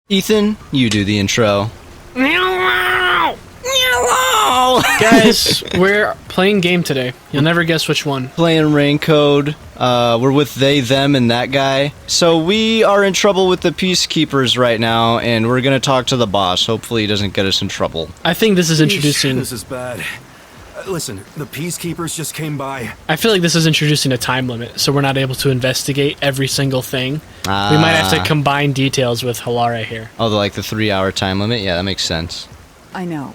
Ethan, you do the intro. Guys, we're playing game today. You'll never guess which one. Playing raincode. We're with they, them, and that guy. So we are in trouble with the peacekeepers right now, and we're gonna talk to the boss. Hopefully he doesn't get us in trouble. I think this is introducing... This is bad. Listen, the peacekeepers just came by. I feel like this is introducing a time limit, so we're not able to investigate every single thing. We might have to combine details with Halara here. Oh, like the 3-hour time limit? Yeah, that makes sense. I know.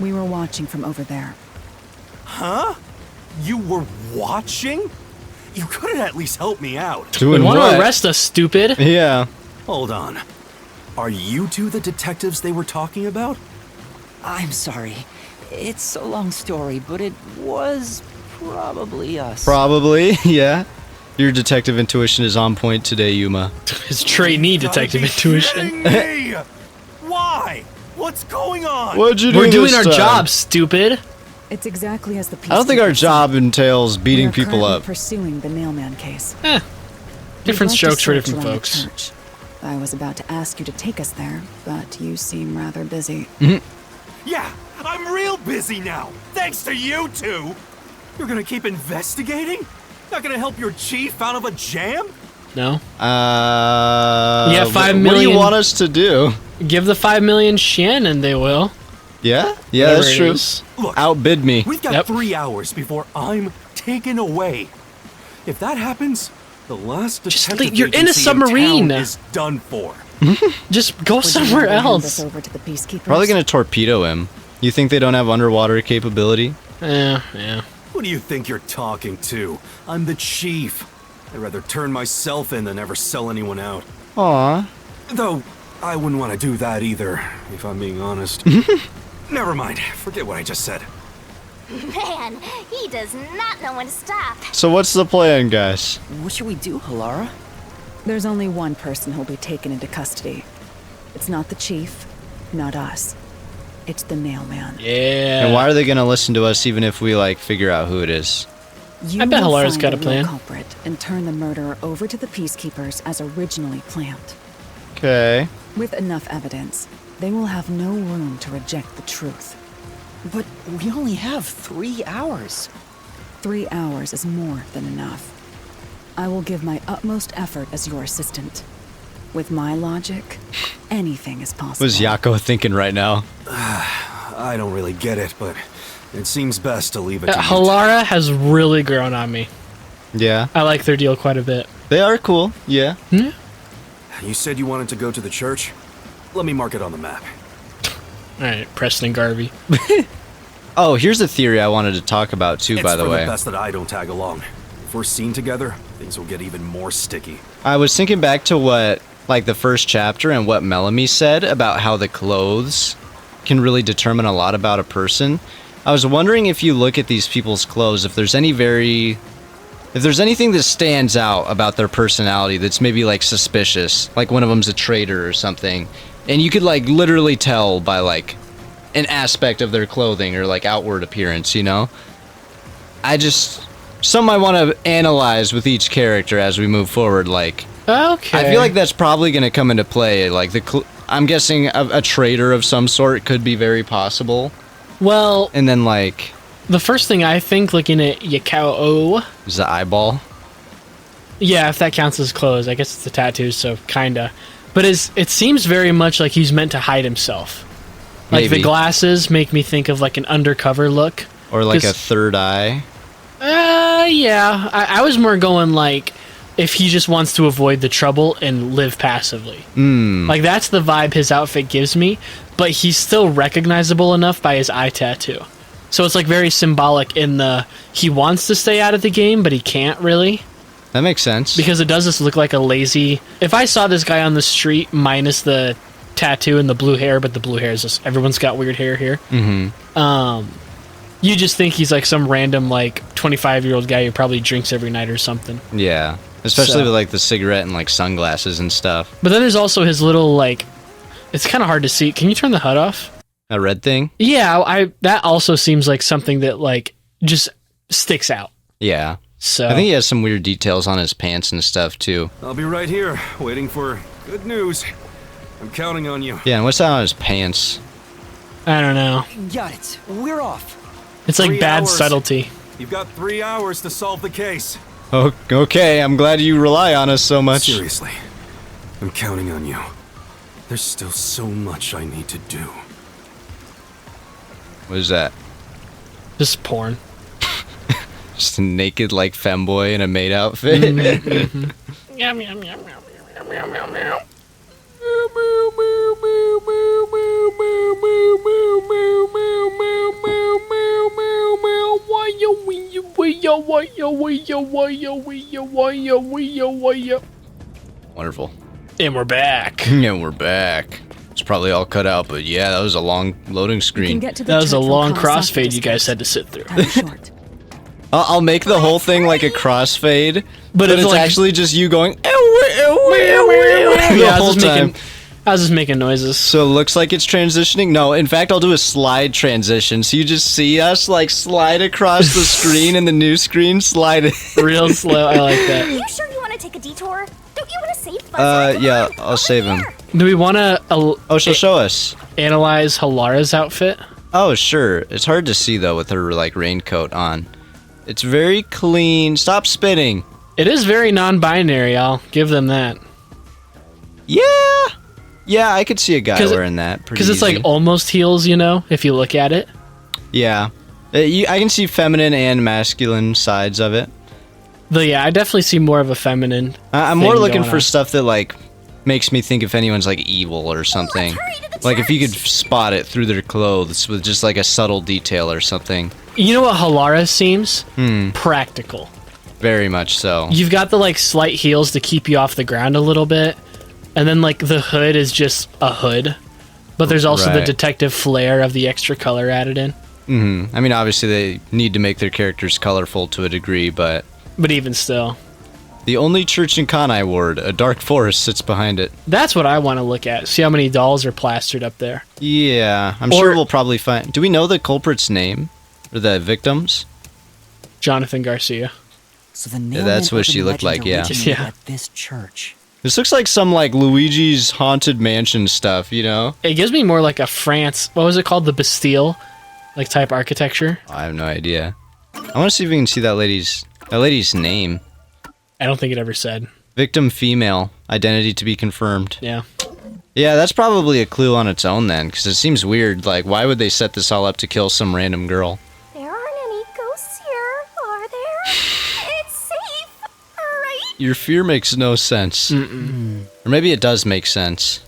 We were watching from over there. Huh? You were watching? You could have at least helped me out. Doing You want what? to arrest us, stupid? Yeah. Hold on. Are you two the detectives they were talking about? I'm sorry. It's a long story, but it was probably us. Probably, yeah. Your detective intuition is on point today, Yuma. His trainee detective intuition. Hey! Why? What's going on? What'd you do We're doing this our time? job, stupid. It's exactly as the I don't think our job entails beating we are people currently up. pursuing the mailman case. Different We'd like to strokes for search different around the folks. church. I was about to ask you to take us there, but you seem rather busy. Yeah, I'm real busy now. Thanks to you two. You're gonna keep investigating? Not gonna help your chief out of a jam? No? Yeah, 5 What do million. you want us to do? Give the 5 million Shannon, they will. Yeah? Yeah, Whatever that's it true. is. Look, Outbid me. we've got Yep. 3 hours before I'm taken away. If that happens, the last detective you're in a agency submarine. town is done for. Just go Would you somewhere rather hand this else. over to the peacekeepers? Probably gonna torpedo him. You think they don't have underwater capability? Yeah. Who do you think you're talking to? I'm the chief. I'd rather turn myself in than ever sell anyone out. Aw. Though, I wouldn't want to do that either, if I'm being honest. Never mind. Forget what I just said. Man, he does not know when to stop. So what's the plan, guys? What should we do, Halara? There's only one person who'll be taken into custody. It's not the chief, not us. It's the mailman. Yeah. And why are they gonna listen to us even if we, like, figure out who it is? You I bet will Halara's find got a the plan. real culprit and turn the murderer over to the peacekeepers as originally planned. Okay. With enough evidence, they will have no room to reject the truth. But we only have 3 hours. 3 hours is more than enough. I will give my utmost effort as your assistant. With my logic, anything is possible. What's Yako thinking right now? I don't really get it, but it seems best to leave it to you. Halara has really grown on me. Yeah. I like their deal quite a bit. They are cool. Yeah. You said you wanted to go to the church? Let me mark it on the map. Alright, Preston and Garvey. Oh, here's a theory I wanted to talk about too, by the It's way. for the best that I don't tag along. If we're seen together, things will get even more sticky. I was thinking back to what, like, the first chapter and what Melanie said about how the clothes can really determine a lot about a person. I was wondering if you look at these people's clothes, if there's anything that stands out about their personality that's maybe, like, suspicious, like one of them's a traitor or something, and you could, like, literally tell by, like, an aspect of their clothing or, like, outward appearance, you know? Something I want to analyze with each character as we move forward, like... Okay. I feel like that's probably going to come into play, like, I'm guessing a traitor of some sort could be very possible, Well, and then, like... the first thing I think looking at Yakao... Is the eyeball? Yeah, if that counts as clothes. I guess it's a tattoo, so kinda. But it seems very much like he's meant to hide himself. Like, Maybe. the glasses make me think of, like, an undercover look. Or, like, a 'Cause- third eye? Yeah. I was more going, like, if he just wants to avoid the trouble and live passively. Like, that's the vibe his outfit gives me, but he's still recognizable enough by his eye tattoo. So it's, like, very symbolic in he wants to stay out of the game, but he can't really. That makes sense. Because it does just look like a lazy... If I saw this guy on the street minus the tattoo and the blue hair, but the blue hair is just... Everyone's got weird hair here. You just think he's like some random, like, 25-year-old guy who probably drinks every night or something. Yeah. Especially So- with, like, the cigarette and, like, sunglasses and stuff. But then there's also his little, like... It's kind of hard to see. Can you turn the HUD off? A red thing? Yeah, that also seems like something that, like, just sticks out. Yeah. So I think he has some weird details on his pants and stuff, too. I'll be right here, waiting for good news. I'm counting on you. Yeah, and what's that on his pants? I don't know. Got it. We're off. It's like 3 bad hours. subtlety. You've got 3 hours to solve the case. Oh, okay, I'm glad you rely on us so much. Seriously, I'm counting on you. There's still so much I need to do. What is that? Just porn. Just a naked, like, femboy in a maid outfit? Yum, yum, yum, yum, yum, yum, yum, yum. Wonderful. And we're back. And we're back. It's probably all cut out, but yeah, that was a long loading You can screen. get to the That was a church from long Cross after crossfade you guys discussed. had to sit through. Time is short. I'll make the whole thing like a crossfade, but it's it's like- actually just you going the Yeah, whole time. I was just making noises. So it looks like it's transitioning. No, in fact, I'll do a slide transition. So you just see us like slide across the screen and the new screen slide. Real slow. I like Are that. you sure you want to take a detour? Don't you want to save Fuzzy? Come Yeah, on, I'll over save him. there. Do we want to Oh, she'll show us. analyze Halara's outfit? Oh, sure. It's hard to see though with her like raincoat on. It's very clean. Stop spitting. It is very non-binary. I'll give them that. Yeah. Yeah, I could see a guy 'Cause it- wearing that. Because it's like almost heels, you know, if you look at it. Yeah. I can see feminine and masculine sides of it. Though, yeah, I definitely see more of a feminine. I'm more thing looking going for on. stuff that like makes me think if anyone's like evil or something. hurry to the Like if you could church. spot it through their clothes with just like a subtle detail or something. You know what Halara seems? Hmm. Practical. Very much so. You've got the like slight heels to keep you off the ground a little bit, and then like the hood is just a hood, but there's also the Right. detective flair of the extra color added in. I mean, obviously they need to make their characters colorful to a degree, but But even still, the only church in Kanai Ward, a dark forest sits behind it. that's what I want to look at. See how many dolls are plastered up there. Yeah, I'm Or- sure we'll probably find. Do we know the culprit's name or the victims? Jonathan Garcia. So the Yeah, that's Nailman what she urban looked like, legend yeah. originated Yeah. At this church. This looks like some like Luigi's Haunted Mansion stuff, you know? It gives me more like a France. What was it called? The Bastille, like type architecture. I have no idea. I want to see if we can see that lady's name. I don't think it ever said. Victim female, identity to be confirmed. Yeah. Yeah, that's probably a clue on its own then, because it seems weird. Like, why would they set this all up to kill some random girl? There aren't any ghosts here, are there? It's safe, right? Your fear makes no sense. Or maybe it does make sense.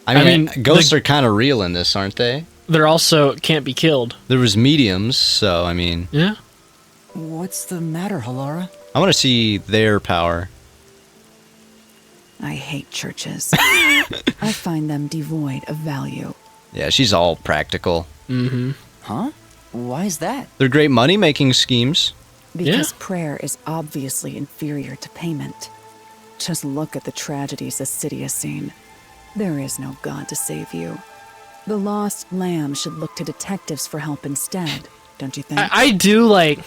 I mean, mean, ghosts are kind of real in this, aren't they? They're also can't be killed. There was mediums, so I mean, Yeah. What's the matter, Halara? I want to see their power. I hate churches. I find them devoid of value. Yeah, she's all practical. Huh? Why is that? They're great money-making schemes. Because Yeah. prayer is obviously inferior to payment. Just look at the tragedies the city has seen. There is no God to save you. The lost lamb should look to detectives for help instead, don't you think? I do like.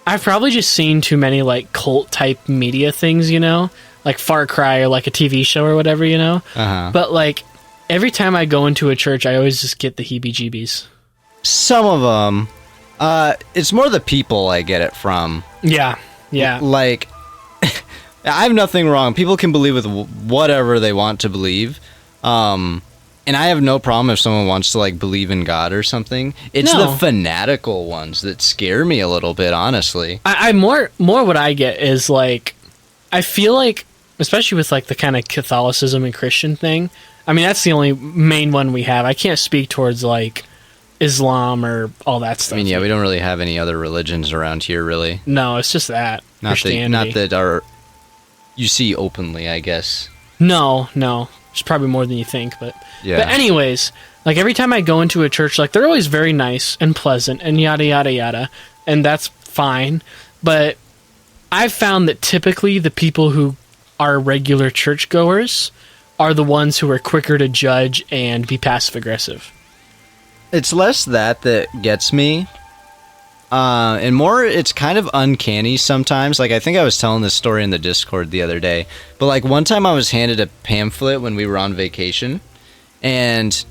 I've probably just seen too many like cult type media things, you know, like Far Cry or like a TV show or whatever, you know. Uh-huh. But like every time I go into a church, I always just get the heebie-jeebies. Some of them, it's more the people I get it from. Yeah, yeah. Like, I have nothing wrong. People can believe with whatever they want to believe. And I have no problem if someone wants to like believe in God or something. It's No. the fanatical ones that scare me a little bit, honestly. I more what I get is like, I feel like, especially with like the kind of Catholicism and Christian thing. I mean, that's the only main one we have. I can't speak towards like Islam or all that stuff. I mean, yeah, we don't really have any other religions around here, really. No, it's just that Christianity. Not that are you see openly, I guess. No, it's probably more than you think, but Yeah. But anyways, like every time I go into a church, like they're always very nice and pleasant and yada yada yada, and that's fine. But I've found that typically the people who are regular churchgoers are the ones who are quicker to judge and be passive aggressive. It's less that gets me. And more, it's kind of uncanny sometimes. Like, I think I was telling this story in the Discord the other day, but like one time I was handed a pamphlet when we were on vacation, and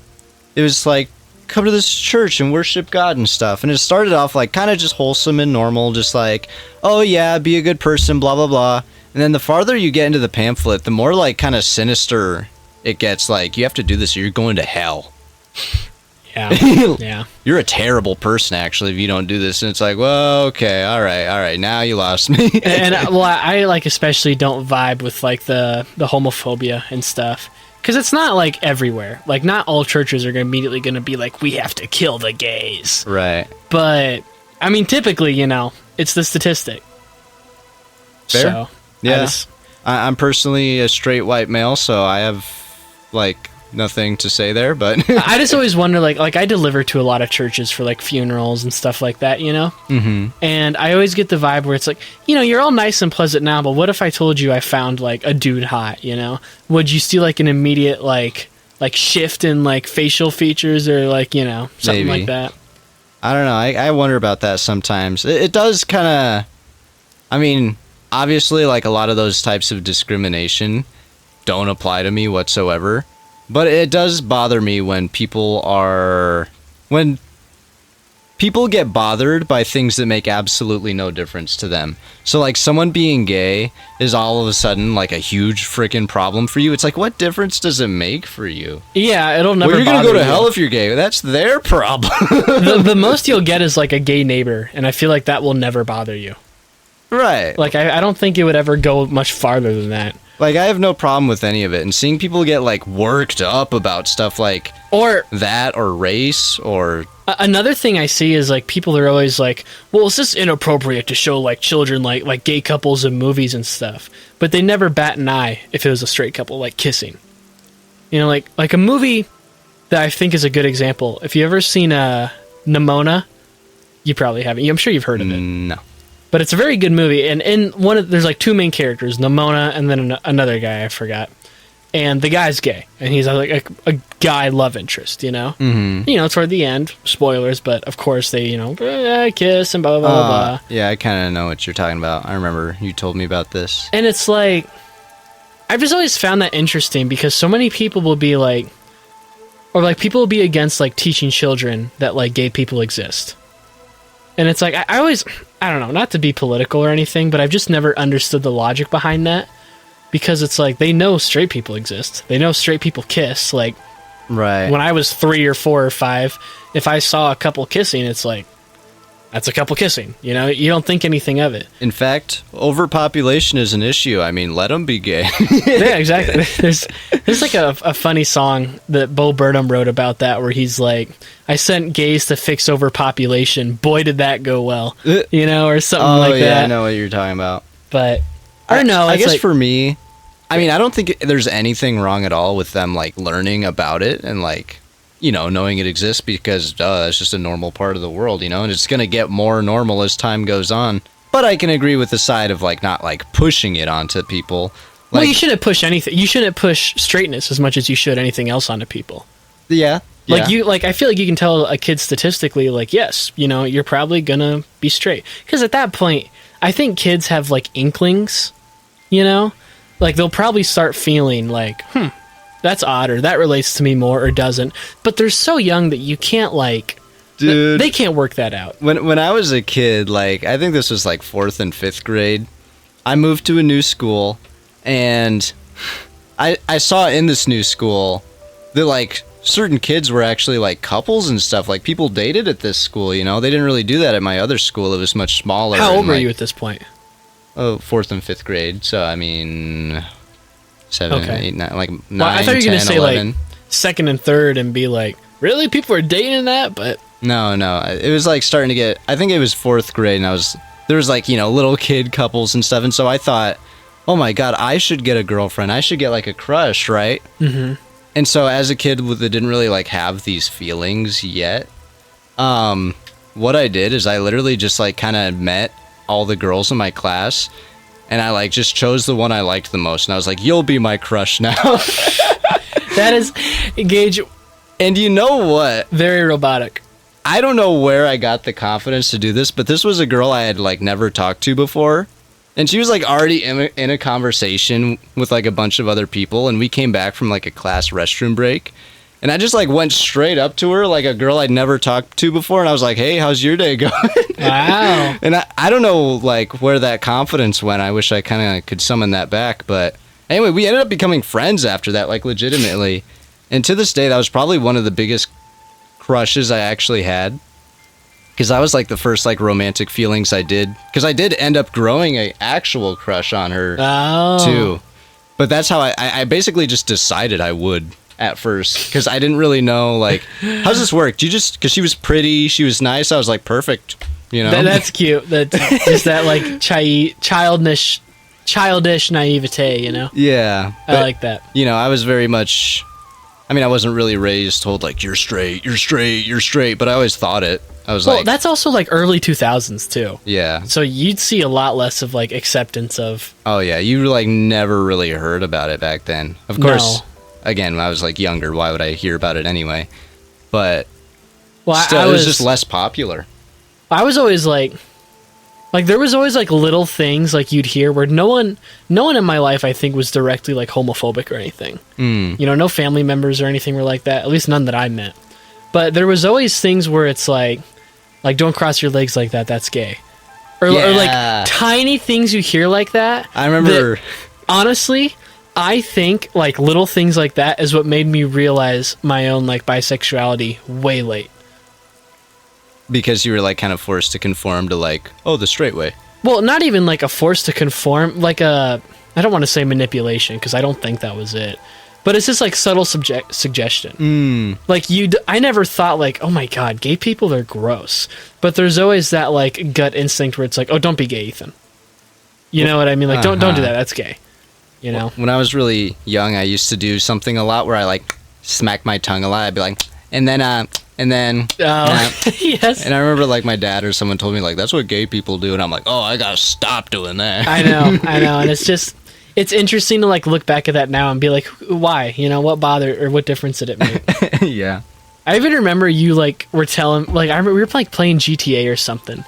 it was like, come to this church and worship God and stuff. And it started off like kind of just wholesome and normal, just like, oh yeah, be a good person, blah, blah, blah. And then the farther you get into the pamphlet, the more like kind of sinister it gets. Like, you have to do this or you're going to hell. Yeah. Yeah. You're a terrible person, actually, if you don't do this. And it's like, well, okay, all right, now you lost me. And well, I like especially don't vibe with like the homophobia and stuff, because it's not like everywhere. Like, not all churches are immediately going to be like, we have to kill the gays. Right. But I mean, typically, you know, it's the statistic. Fair. So Yeah. I'm personally a straight white male, so I have like nothing to say there, but I just always wonder, like I deliver to a lot of churches for like funerals and stuff like that, you know? Mm-hmm. And I always get the vibe where it's like, you know, you're all nice and pleasant now, but what if I told you I found like a dude hot, you know? Would you see like an immediate like shift in like facial features or like, you know, something Maybe. like that? I don't know. I wonder about that sometimes. It does kind of, I mean, obviously, like a lot of those types of discrimination don't apply to me whatsoever. But it does bother me when people get bothered by things that make absolutely no difference to them. So like someone being gay is all of a sudden like a huge freaking problem for you. It's like, what difference does it make for you? Yeah, it'll never Well, you're going to bother go to you. hell if you're gay. That's their problem. The most you'll get is like a gay neighbor, and I feel like that will never bother you. Right. Like, I don't think it would ever go much farther than that. Like, I have no problem with any of it. And seeing people get, like, worked up about stuff like Or that or race or... another thing I see is, like, people are always like, well, is this inappropriate to show, like, children, like gay couples in movies and stuff? But they never bat an eye if it was a straight couple, like, kissing. You know, like a movie that I think is a good example. If you ever seen Nimona, you probably haven't. I'm sure you've heard of it. No. But it's a very good movie, and there's like two main characters, Nimona and then another guy, I forgot. And the guy's gay, and he's like a guy love interest, you know? Mm-hmm. You know, toward the end, spoilers, but of course they, you know, kiss and blah, blah, blah, blah. Yeah, I kind of know what you're talking about. I remember you told me about this. And it's like, I've just always found that interesting, because so many people will be like, or like people will be against like teaching children that like gay people exist. And it's like, I always, I don't know, not to be political or anything, but I've just never understood the logic behind that. Because it's like, they know straight people exist. They know straight people kiss. Like, Right. when I was 3 or 4 or 5, if I saw a couple kissing, it's like, that's a couple kissing. You know, you don't think anything of it. In fact, overpopulation is an issue. I mean, let them be gay. Yeah, exactly. There's like a funny song that Bo Burnham wrote about that, where he's like, I sent gays to fix overpopulation. Boy, did that go well. You know, or something like that. I know what you're talking about. But, I don't know. I it's guess like, for me, I mean, I don't think there's anything wrong at all with them, like, learning about it and, like, you know, knowing it exists, because it's just a normal part of the world, you know, and it's going to get more normal as time goes on. But I can agree with the side of, like, not, like, pushing it onto people. Like, well, you shouldn't push anything. You shouldn't push straightness as much as you should anything else onto people. Yeah. Like, I feel like you can tell a kid statistically, like, yes, you know, you're probably gonna be straight. Because at that point, I think kids have, like, inklings, you know? Like, they'll probably start feeling like, that's odd, or that relates to me more, or doesn't. But they're so young that you can't, like... Dude, they can't work that out. When I was a kid, like, I think this was, like, 4th and 5th grade, I moved to a new school, and I saw in this new school that, like, certain kids were actually, like, couples and stuff. Like, people dated at this school, you know? They didn't really do that at my other school. It was much smaller. How old and, were like, you at this point? Oh, 4th and 5th grade. So, I mean, 7, Okay. 8, 9, like 9, Well, I thought you were 10, going to say, 11. like, 2nd and 3rd and be like, really? People are dating that? But... No. It was, like, starting to get... I think it was 4th grade, and there was, like, you know, little kid couples and stuff, and so I thought, oh my god, I should get a girlfriend. I should get, like, a crush, right? Mm-hmm. And so, as a kid that didn't really, like, have these feelings yet, what I did is I literally just, like, kind of met all the girls in my class, and I, like, just chose the one I liked the most, and I was like, you'll be my crush now. That is, Gage, and you know what? very robotic. I don't know where I got the confidence to do this, but this was a girl I had like never talked to before. And she was like already in a conversation with like a bunch of other people, and we came back from like a class restroom break. And I just like went straight up to her like a girl I'd never talked to before, and I was like, "Hey, how's your day going?" Wow. And I don't know like where that confidence went. I wish I kind of could summon that back, but anyway, we ended up becoming friends after that, like legitimately. And to this day, that was probably one of the biggest crushes I actually had. Because that was like the first like romantic feelings I did. Because I did end up growing a actual crush on her too. But that's how I basically just decided I would at first. Because I didn't really know like, how's this work? Do you just, because she was pretty, she was nice, I was like, perfect. You know? That's cute. That just that like childish naivete, you know? Yeah. I like that. You know, I was very much, I mean, I wasn't really raised told like, you're straight, but I always thought it. I was Well, like, that's also like early 2000s too. yeah. So you'd see a lot less of like acceptance of. Oh yeah, you like never really heard about it back then. Of course, again, when I was like younger, why would I hear about it anyway? But Well, still, I it was was just less popular. I was always like there was always like little things like you'd hear where no one in my life I think was directly like homophobic or anything. You know, no family members or anything were like that. At least none that I met. But there was always things where it's like don't cross your legs like that. That's gay. Or like tiny things you hear like that. I remember. Honestly, I think like little things like that is what made me realize my own like bisexuality way late. Because you were like kind of forced to conform to like, oh, the straight way. Well, not even like a force to conform, like I don't want to say manipulation because I don't think that was it. But it's just like subtle suggestion. Like I never thought like, oh my God, gay people, they're gross. But there's always that like gut instinct where it's like, oh, don't be gay, Ethan. You know what I mean? Like, don't do that. That's gay. You know? When I was really young, I used to do something a lot where I like smack my tongue a lot. I'd be like, and then. Yes. And I remember like my dad or someone told me like, that's what gay people do. And I'm like, oh, I gotta stop doing that. I know. And it's interesting to like look back at that now and be like, why? You know, what bothered or what difference did it make? Yeah. I even remember you like were telling, like, I remember we were like playing GTA or something.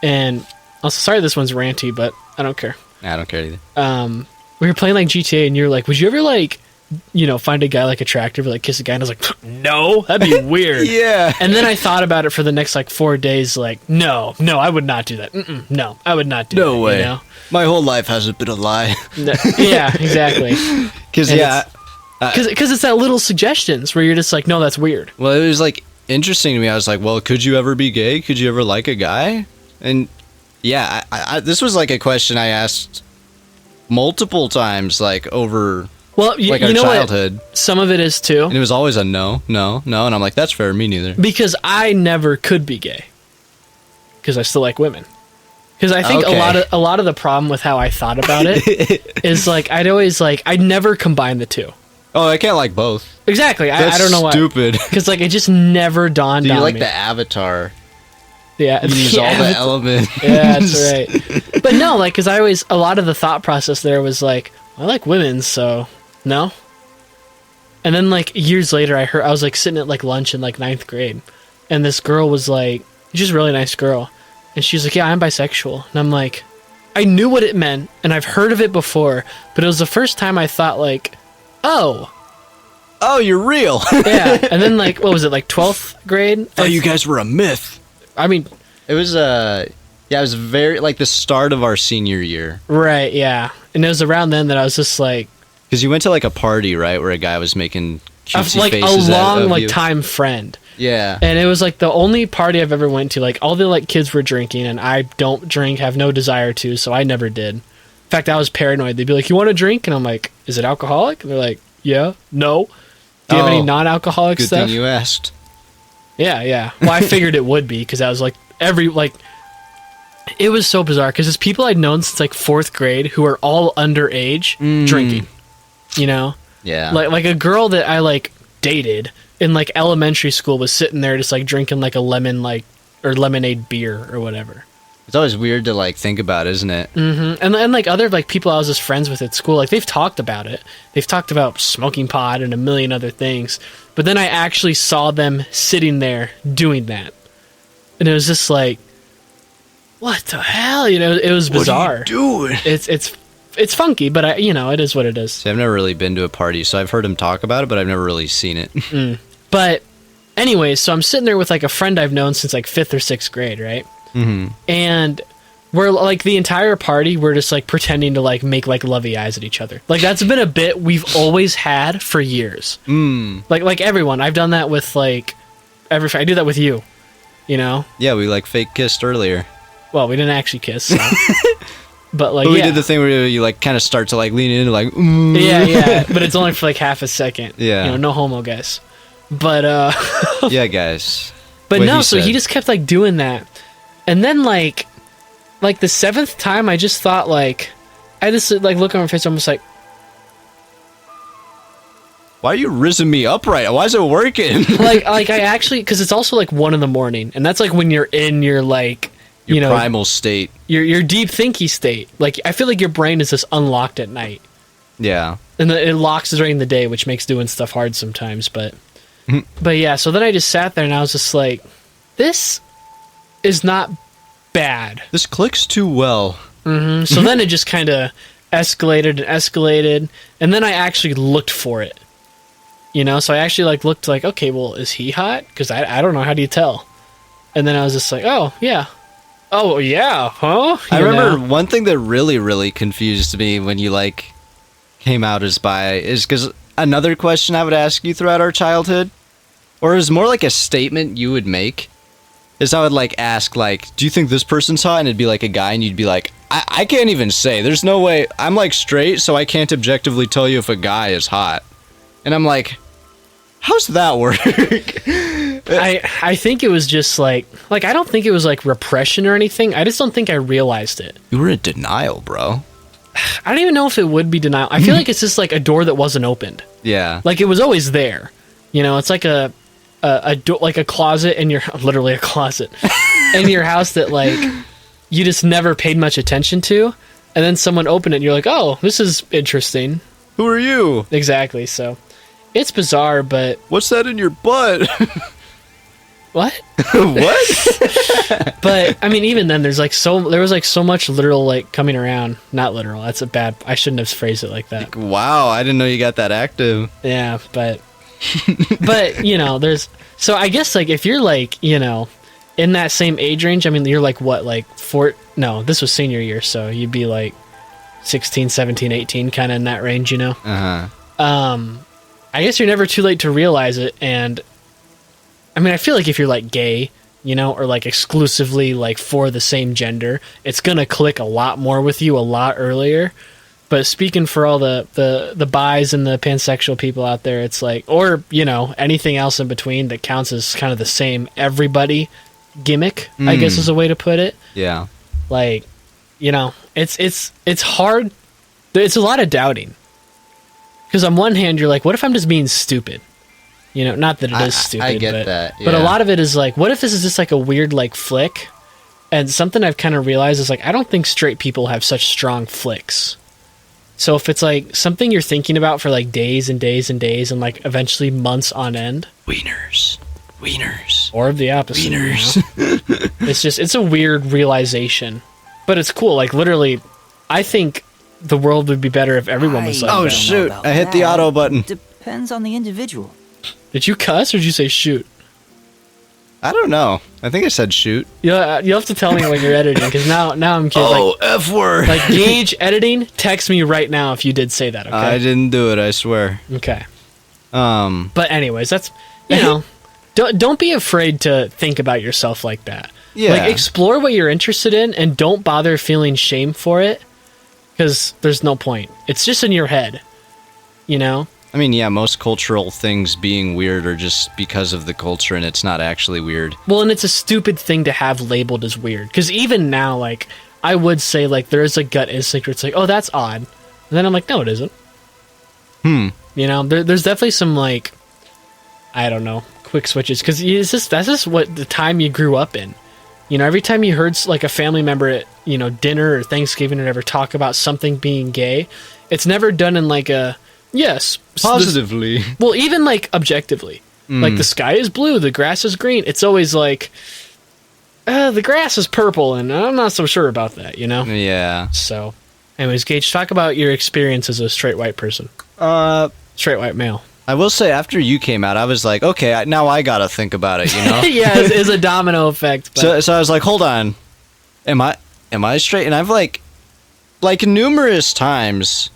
And I'm sorry this one's ranty, but I don't care. I don't care either. We were playing like GTA and you were like, would you ever like, you know, find a guy like attractive or like kiss a guy? And I was like, no, that'd be weird. Yeah. And then I thought about it for the next like 4 days, like, no, I would not do that. No, I would not do that. No way. You know? My whole life hasn't been a lie. Yeah, exactly. Because Because it's that little suggestions where you're just like, no, that's weird. well, it was like interesting to me. I was like, well, could you ever be gay? Could you ever like a guy? And yeah, I this was like a question I asked multiple times, like over Well, like you our know childhood. what? Some of it is too. And it was always a no. And I'm like, that's fair. Me neither. Because I never could be gay. Because I still like women. Because I think Okay. a lot of the problem with how I thought about it is like I'd never combine the two. Oh, I can't like both. Exactly. I don't know why. Stupid. Because like it just never dawned Do you on like me. the Avatar? Yeah, You use all the elements. Yeah, that's right. But no, like, because a lot of the thought process there was like, I like women, so no. And then like years later, I was like sitting at like lunch in like 9th grade, and this girl was like, she's a really nice girl, and she's like, yeah, I'm bisexual, and I'm like, I knew what it meant, and I've heard of it before, but it was the first time I thought like, oh, you're real. yeah. And then like, what was it, like 12th grade? Thought you guys were a myth. I mean, It was it was very like the start of our senior year. right, yeah. And it was around then that I was just like, Because you went to like a party, right, where a guy was making cutesy like a faces long of like you. time friend. Yeah. And it was like the only party I've ever went to. Like all the like kids were drinking, and I don't drink, have no desire to, so I never did. In fact, I was paranoid. They'd be like, "You want a drink?" And I'm like, "Is it alcoholic?" And they're like, "Yeah." No. Do you have any non-alcoholic Good stuff? thing you asked. Yeah. Well, I figured it would be because I was like it was so bizarre because it's people I'd known since like 4th grade who are all underage drinking. You know, Yeah. like a girl that I like dated in like elementary school was sitting there just like drinking like a lemonade beer or whatever. It's always weird to like think about, isn't it? And like other like people I was just friends with at school, like they've talked about it. They've talked about smoking pot and a million other things. But then I actually saw them sitting there doing that. And it was just like, what the hell? You know, it was bizarre. What are you doing? It's funky, but it is what it is. See, I've never really been to a party, so I've heard him talk about it, but I've never really seen it. But anyways, so I'm sitting there with like a friend I've known since like 5th or 6th grade, right? Mm-hmm. And we're like the entire party, we're just like pretending to like make like lovey eyes at each other. Like that's been a bit we've always had for years. Like everyone. I've done that with like I do that with you. You know? Yeah, we like fake kissed earlier. Well, we didn't actually kiss. So. But like, we did the thing where you like kind of start to like lean in, like, yeah, but it's only for like half a second. Yeah, you know, no homo, guys. But yeah, guys. But no, so he just kept like doing that, and then like the 7th time, I just thought like, I just like look on my face, almost like, why are you rizzing me upright? Why is it working? like I actually, because it's also like 1 a.m, and that's like when you're in your like. Your primal state. Your deep thinky state. Like, I feel like your brain is just unlocked at night. Yeah. And it locks during the day, which makes doing stuff hard sometimes. But yeah, so then I just sat there and I was just like, this is not bad. This clicks too well. Mm-hmm. So then it just kind of escalated. And then I actually looked for it. You know, so I actually like looked like, okay, well, is he hot? Because I don't know. How do you tell? And then I was just like, oh, yeah. Oh, yeah, huh? I remember one thing that really, really confused me when you, like, came out as bi is because another question I would ask you throughout our childhood, or it was more like a statement you would make, is I would, like, ask, like, do you think this person's hot? And it'd be, like, a guy, and you'd be like, I can't even say. There's no way. I'm, like, straight, so I can't objectively tell you if a guy is hot. And I'm like, how's that work? I think it was just like I don't think it was like repression or anything. I just don't think I realized it. You were in denial, bro. I don't even know if it would be denial. I feel like it's just like a door that wasn't opened. Yeah. Like it was always there. You know, it's like a door, like a closet in your literally a closet in your house that like you just never paid much attention to, and then someone opened it and you're like, "Oh, this is interesting." Who are you? Exactly. So it's bizarre, but what's that in your butt? What? What? But I mean, even then, there was like so much literal like coming around. Not literal. That's a bad. I shouldn't have phrased it like that. Wow, I didn't know you got that active. Yeah, but you know, there's. So I guess like if you're like in that same age range, I mean, you're like what, like no, this was senior year, so you'd be like 16, 17, 18, kind of in that range, Uh-huh. I guess you're never too late to realize it, and I mean, I feel like if you're like gay, or like exclusively like for the same gender, it's gonna click a lot more with you a lot earlier. But speaking for all the bis and the pansexual people out there, it's like, or anything else in between that counts as kind of the same everybody gimmick, I guess is a way to put it. Yeah. Like, it's hard. It's a lot of doubting. Because on one hand, you're like, what if I'm just being stupid? Not that it is stupid. I get that. Yeah. But a lot of it is like, what if this is just like a weird like flick? And something I've kind of realized is like, I don't think straight people have such strong flicks. So if it's like something you're thinking about for like days and days and days and like eventually months on end. Wieners. Or the opposite. Wieners. It's a weird realization. But it's cool. Like literally, I think the world would be better if everyone was like that. Oh shoot, I hit the auto button. Depends on the individual. Did you cuss or did you say shoot? I don't know. I think I said shoot. You'll have to tell me when you're editing, because now I'm curious. Oh, F word. Like Gage editing, text me right now if you did say that, okay? I didn't do it, I swear. Okay. But anyways, that's, don't be afraid to think about yourself like that. Yeah. Like, explore what you're interested in and don't bother feeling shame for it, because there's no point. It's just in your head, I mean, yeah, most cultural things being weird are just because of the culture, and it's not actually weird. Well, and it's a stupid thing to have labeled as weird. Because even now, like, I would say, like, there is a gut instinct where it's like, oh, that's odd. And then I'm like, no, it isn't. There's definitely some, like, I don't know, quick switches. Because that's just what the time you grew up in. Every time you heard, like, a family member at, dinner or Thanksgiving or whatever talk about something being gay, it's never done in, like, a... Yes. Positively. Well, even like objectively. Like the sky is blue, the grass is green. It's always like, the grass is purple, and I'm not so sure about that, you know? Yeah. So, anyways, Gage, talk about your experience as a straight white person. Straight white male. I will say, after you came out, I was like, okay, now I gotta think about it, you know? Yeah, it's a domino effect. But So I was like, hold on. Am I straight? And I've like numerous times,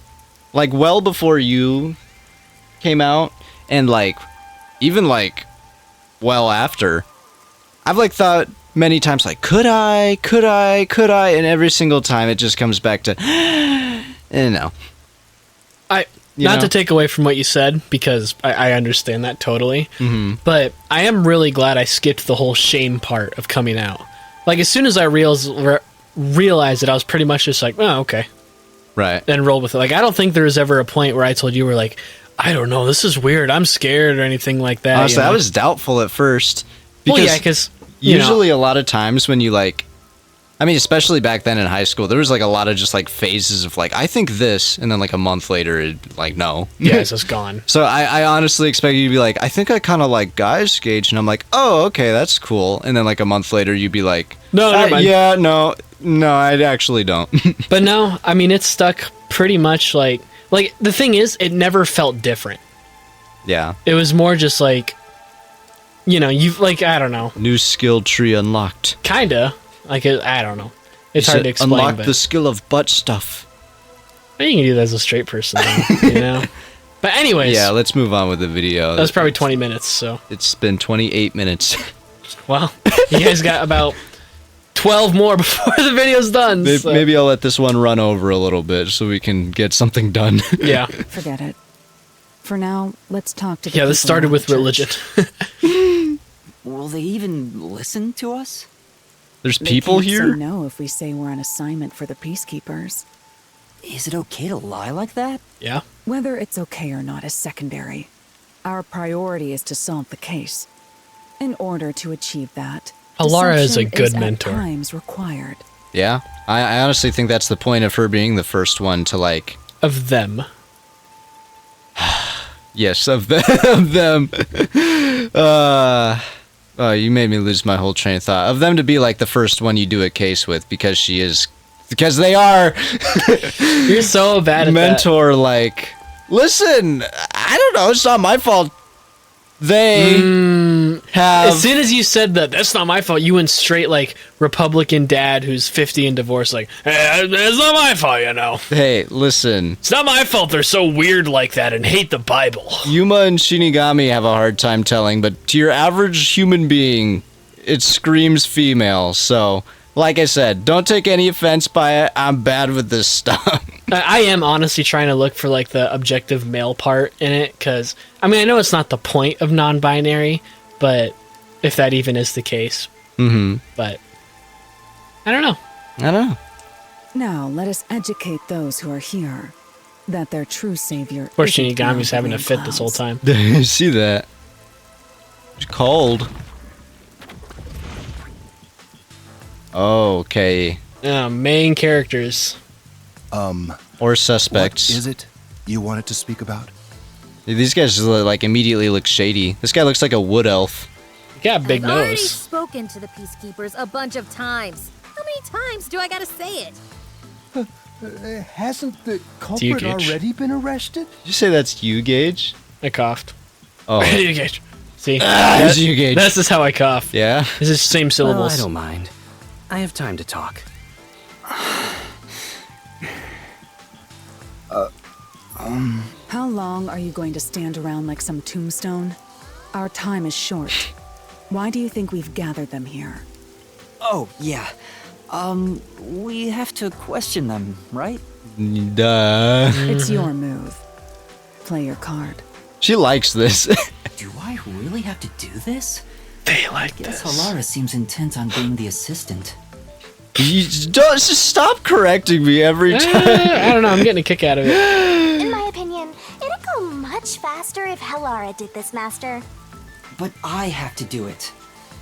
like well before you came out, and like even like well after, I've like thought many times like, could I? And every single time it just comes back to, no. Not to take away from what you said, because I understand that totally, Mm-hmm. but I am really glad I skipped the whole shame part of coming out. Like, as soon as I realized it, I was pretty much just like, oh, okay. Right. And rolled with it. Like, I don't think there was ever a point where I told you, were like, I don't know, this is weird, I'm scared, or anything like that. Honestly, you know? I was doubtful at first. Well, yeah, because usually a lot of times when you like, I mean, especially back then in high school, there was like a lot of just like phases of like, I think this, and then like a month later, it, like, no. Yeah, it's just gone. So I honestly expect you to be like, I think I kind of like guys, Gage, and I'm like, oh, okay, that's cool. And then like a month later, you'd be like, No, never mind. yeah, no, I actually don't. But no, I mean, it's stuck pretty much like the thing is, it never felt different. Yeah. It was more just like, you know, you've like, I don't know, New skill tree unlocked. kinda like I don't know. It's You hard said to explain. Unlock But the skill of butt stuff. you can do that as a straight person, though, you know. But anyways, Yeah, let's move on with the video. that was probably 20 minutes. So, It's been 28 minutes. well, you guys got about 12 more before the video's done. Maybe, so- maybe I'll let this one run over a little bit so we can get something done. Yeah, Forget it. For now, let's talk to the yeah. This people started around with the religion. church. Will they even listen to us? There's They people can't here? say no if we say we're on assignment for the peacekeepers. Is it okay to lie like that? Yeah. Whether it's okay or not is secondary. Our priority is to solve the case. In order to achieve that, Halara is a deception good at mentor. times required. Yeah. I honestly think that's the point of her being the first one to like... Of them. Yes, of them. Of them. Oh, you made me lose my whole train of thought. Of them to be like the first one you do a case with because she is... Because they are... You're so bad at mentor, like... Listen, I don't know, it's not my fault. They that. have... As soon as you said that, that's not my fault, you went straight like Republican dad who's 50 and divorced, like, hey, it's not my fault, you know. Hey, listen. It's not my fault they're so weird like that and hate the Bible. Yuma and Shinigami have a hard time telling, but to your average human being, it screams female. So, like I said, don't take any offense by it. I'm bad with this stuff. I am honestly trying to look for like the objective male part in it, because I mean, I know it's not the point of non-binary, but if that even is the case. Mm-hmm. But I don't know. I don't know. Now, let us educate those who are here that their true savior. Poor isn't Shinigami's beyond the having a rain fit this whole clouds. time. See that? It's cold. Oh, okay. Main characters. Or suspects. What is it you wanted to speak about? These guys like immediately look shady. This guy looks like a wood elf. You got a big I've already nose. spoken to the peacekeepers a bunch of times. How many times do I gotta say it? Hasn't the you, culprit Gage. already been arrested? Did you say that's you, Gage? I coughed. Oh, You, Gage. See? that's you, Gage. That's just how I cough. Yeah. It's the same Well, syllables. I don't mind. I have time to talk. How long are you going to stand around like some tombstone? Our time is short. Why do you think we've gathered them here? Oh, yeah. We have to question them, right? Duh. It's your move. Play your card. She likes this. Do I really have to do this? They like Guess this. Halara seems intent on being the assistant. You don't just stop correcting me every time. I don't know. I'm getting a kick out of it. In my opinion, it'd go much faster if Halara did this, Master. But I have to do it.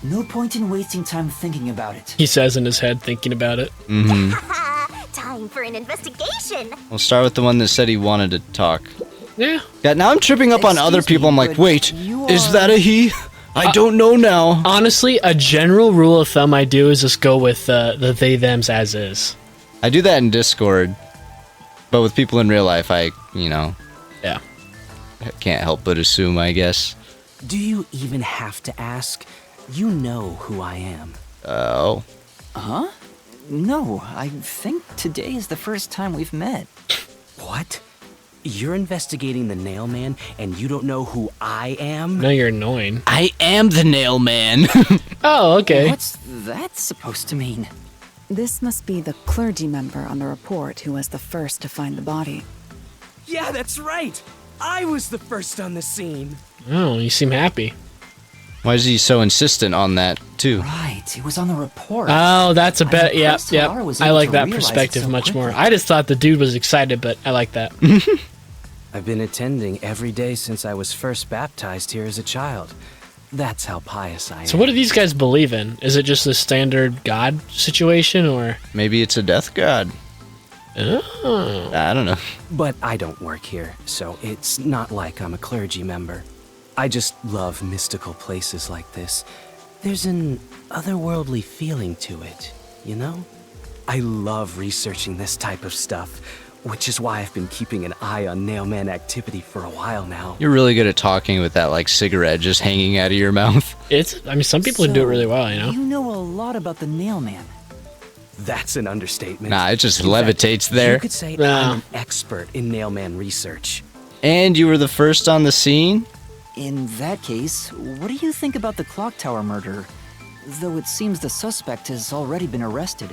No point in wasting time thinking about it. He says in his head, thinking about it. Time for an investigation. We'll start with the one that said he wanted to talk. Yeah. Yeah, now I'm tripping up on other Excuse people. me, I'm like, but wait, you is are- that a he? I don't know now. Honestly, a general rule of thumb I do is just go with the they thems as is. I do that in Discord, but with people in real life, Yeah. can't help but assume, I guess. Do you even have to ask? You know who I am. Oh. Huh? No, I think today is the first time we've met. What? You're investigating the Nail Man, and you don't know who I am? No, you're annoying. I am the Nail Man. Oh, okay. What's that supposed to mean? This must be the clergy member on the report who was the first to find the body. Yeah, that's right. I was the first on the scene. Oh, you seem happy. Why is he so insistent on that, too? Right, it was on the report. Oh, that's a bet. I'm Yep, impressed yep. Halara was I able like to that realize it perspective so much more. quickly. I just thought the dude was excited, but I like that. I've been attending every day since I was first baptized here as a child. That's how pious I am. So what do these guys believe in? Is it just a standard god situation, or? Maybe it's a death god. Oh. I don't know. But I don't work here, so it's not like I'm a clergy member. I just love mystical places like this. There's an otherworldly feeling to it, you know? I love researching this type of stuff, which is why I've been keeping an eye on Nailman activity for a while now. You're really good at talking with that, cigarette just hanging out of your mouth. Some people do it really well, you know? You know a lot about the Nail Man. That's an understatement. Nah, it just In fact, levitates there. You could say I'm an expert in Nailman research. And you were the first on the scene? In that case, what do you think about the clock tower murder? Though it seems the suspect has already been arrested.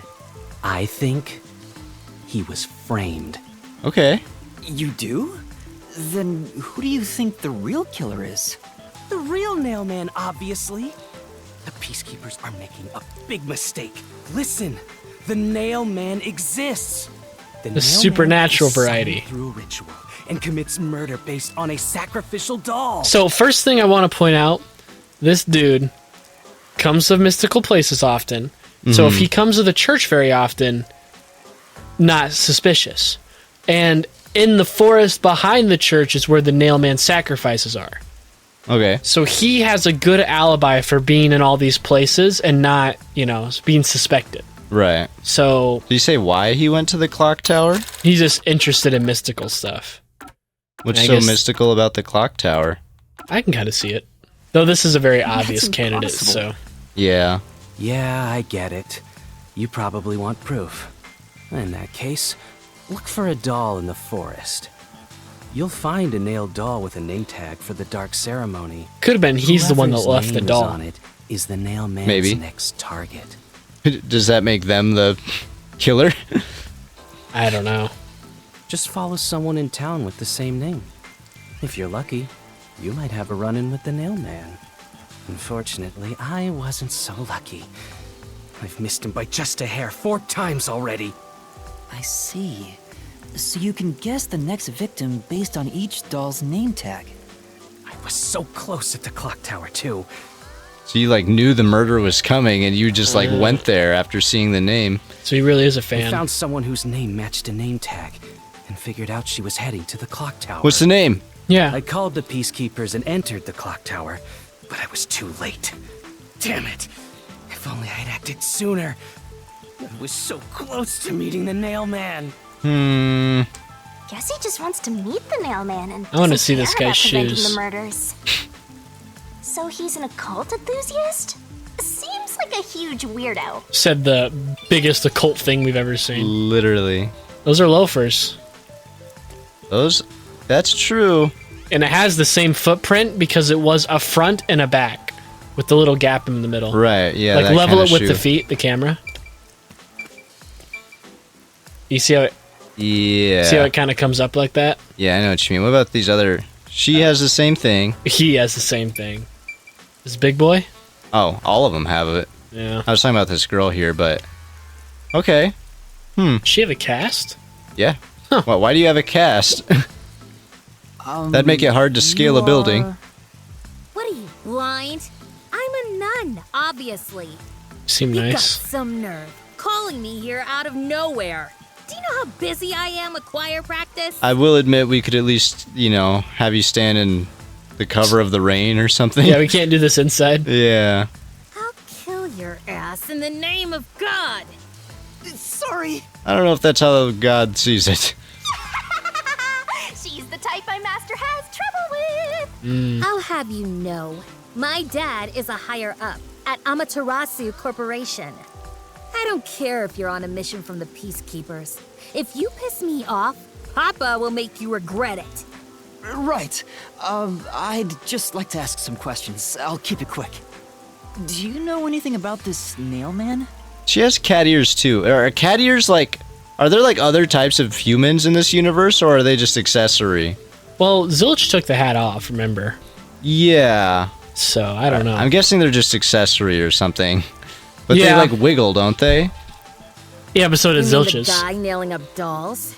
I think he was framed. Okay. You do? Then who do you think the real killer is? The real Nailman, obviously. The peacekeepers are making a big mistake. Listen, the Nail Man exists. The Nail supernatural Man is variety. summoned through a ritual and commits murder based on a sacrificial doll. So first thing I want to point out, this dude comes to mystical places often. So if he comes to the church very often, not suspicious. And in the forest behind the church is where the Nailman sacrifices are. Okay. So he has a good alibi for being in all these places and not, being suspected. Right. So Did you say why he went to the clock tower? he's just interested in mystical stuff. What's I so guess- mystical about the clock tower? I can kind of see it. Though this is a very obvious candidate, impossible. so... Yeah. Yeah, I get it. You probably want proof. In that case, look for a doll in the forest. You'll find a nailed doll with a name tag for the dark ceremony. Could have been he's the one that Whoever's left the name is doll. on it is the nail man's Maybe. next target. Does that make them the killer? I don't know. Just follow someone in town with the same name. If you're lucky, you might have a run-in with the nail man. Unfortunately, I wasn't so lucky. I've missed him by just a hair 4 times already. I see. So you can guess the next victim based on each doll's name tag. I was so close at the clock tower, too. So you knew the murder was coming and you just went there after seeing the name. So he really is a I fan. found someone whose name matched a name tag and figured out she was heading to the clock tower. What's the name? Yeah. I called the peacekeepers and entered the clock tower, but I was too late. Damn it! If only I'd acted sooner. I was so close to meeting the nail man. Guess he just wants to meet the Nail Man and I wanna doesn't see this care about guy's preventing shoes. the murders. So he's an occult enthusiast? Seems like a huge weirdo. Said the biggest occult thing we've ever seen. Literally. Those are loafers. That's true. And it has the same footprint because it was a front and a back with the little gap in the middle. Right, yeah. that Level kinda it with the shoe. feet, the camera. You see how Yeah. it kind of comes up like that? Yeah, I know what you mean. What about these other... She has the same thing. He has the same thing. This big boy? Oh, all of them have it. Yeah. I was talking about this girl here, but... Okay. Does she have a cast? Yeah. Well, why do you have a cast? That'd make it hard to scale a building. What are you, blind? I'm a nun, obviously. Seem You got nice. some nerve calling me here out of nowhere. Do you know how busy I am with choir practice? I will admit we could at least, have you stand in the cover of the rain or something. Yeah, we can't do this inside. Yeah. I'll kill your ass in the name of God. Sorry. I don't know if that's how God sees it. She's the type my master has trouble with. I'll have you know, my dad is a higher up at Amaterasu Corporation. I don't care if you're on a mission from the Peacekeepers. If you piss me off, Papa will make you regret it. Right. I'd just like to ask some questions. I'll keep it quick. Do you know anything about this nail man? She has cat ears too. Are cat ears like... Are there like other types of humans in this universe, or are they just accessory? Well, Zilch took the hat off, remember? Yeah. So, I don't know. I'm guessing they're just accessory or something. But Yeah. they like wiggle, don't they? Yeah, but so did You mean the Zilch's. guy nailing up dolls?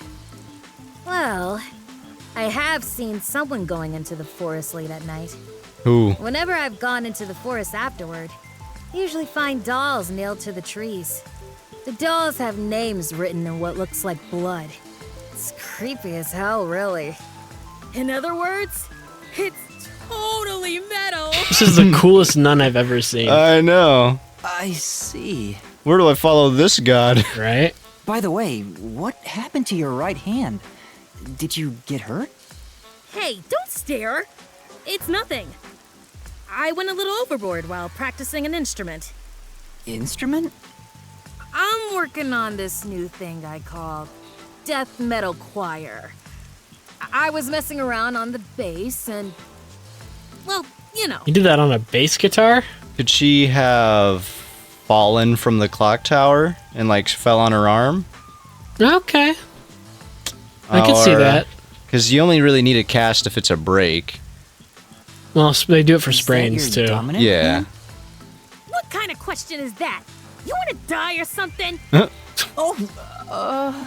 Well, I have seen someone going into the forest late at night. Who? Whenever I've gone into the forest afterward, I usually find dolls nailed to the trees. The dolls have names written in what looks like blood. It's creepy as hell, really. In other words, it's totally metal. This is the coolest nun I've ever seen. I know. I see. Where do I follow this god? Right? By the way, what happened to your right hand? Did you get hurt? Hey, don't stare. It's nothing. I went a little overboard while practicing an instrument. Instrument? I'm working on this new thing I call death metal choir. I was messing around on the bass and, well, you know. You did that on a bass guitar? Could she have fallen from the clock tower and like fell on her arm? Okay. I can see that. Because you only really need a cast if it's a break. Well, they do it for Is that sprains, your too. dominant Yeah. hand? What kind of question is that? You want to die or something?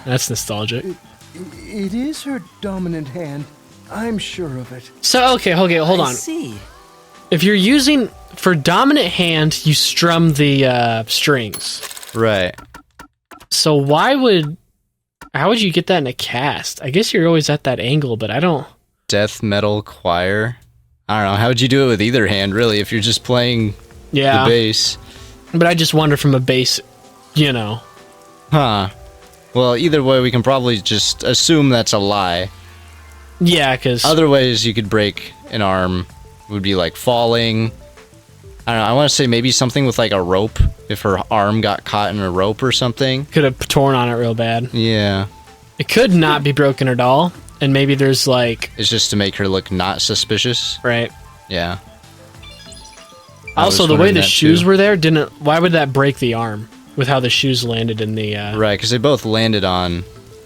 That's nostalgic. It is her dominant hand. I'm sure of it. So, okay, hold I on. see. If you're using... For dominant hand, you strum the strings. Right. So why would... How would you get that in a cast? I guess you're always at that angle, but I don't... Death metal choir. I don't know. How would you do it with either hand, really, if you're just playing Yeah. the bass? But I just wonder from a bass, you know. Huh. Well, either way, we can probably just assume that's a lie. Yeah, because... Other ways you could break an arm would be like falling. I don't know. I want to say maybe something with like a rope. If her arm got caught in a rope or something. Could have torn on it real bad. Yeah. It could not be broken at all. And maybe there's like... It's just to make her look not suspicious. Right. Yeah. I Also, was the way wondering the that, shoes too. were there didn't... Why would that break the arm? With how the shoes landed in the Right, because they both landed on...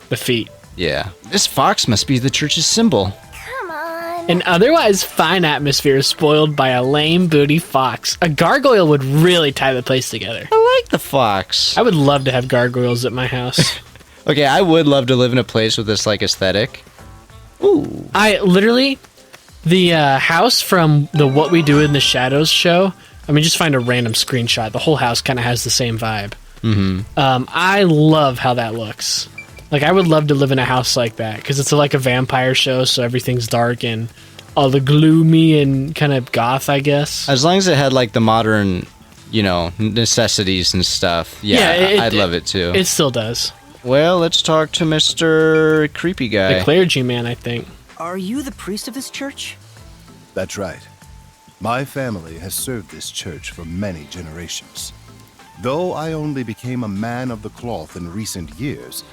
the feet. Yeah. This fox must be the church's symbol. Come on. An otherwise fine atmosphere is spoiled by a lame booty fox. A gargoyle would really tie the place together. I like the fox. I would love to have gargoyles at my house. Okay, I would love to live in a place with this, like, aesthetic. Ooh. I literally... The house from the What We Do in the Shadows show... I mean, just find a random screenshot. The whole house kind of has the same vibe. Mm-hmm. I love how that looks. Like, I would love to live in a house like that, because it's like a vampire show, so everything's dark and all the gloomy and kind of goth, I guess. As long as it had, like, the modern, you know, necessities and stuff. Yeah, I'd love it, too. It still does. Well, let's talk to Mr. Creepy Guy. The clergy man, I think. Are you the priest of this church? That's right. My family has served this church for many generations. Though I only became a man of the cloth in recent years,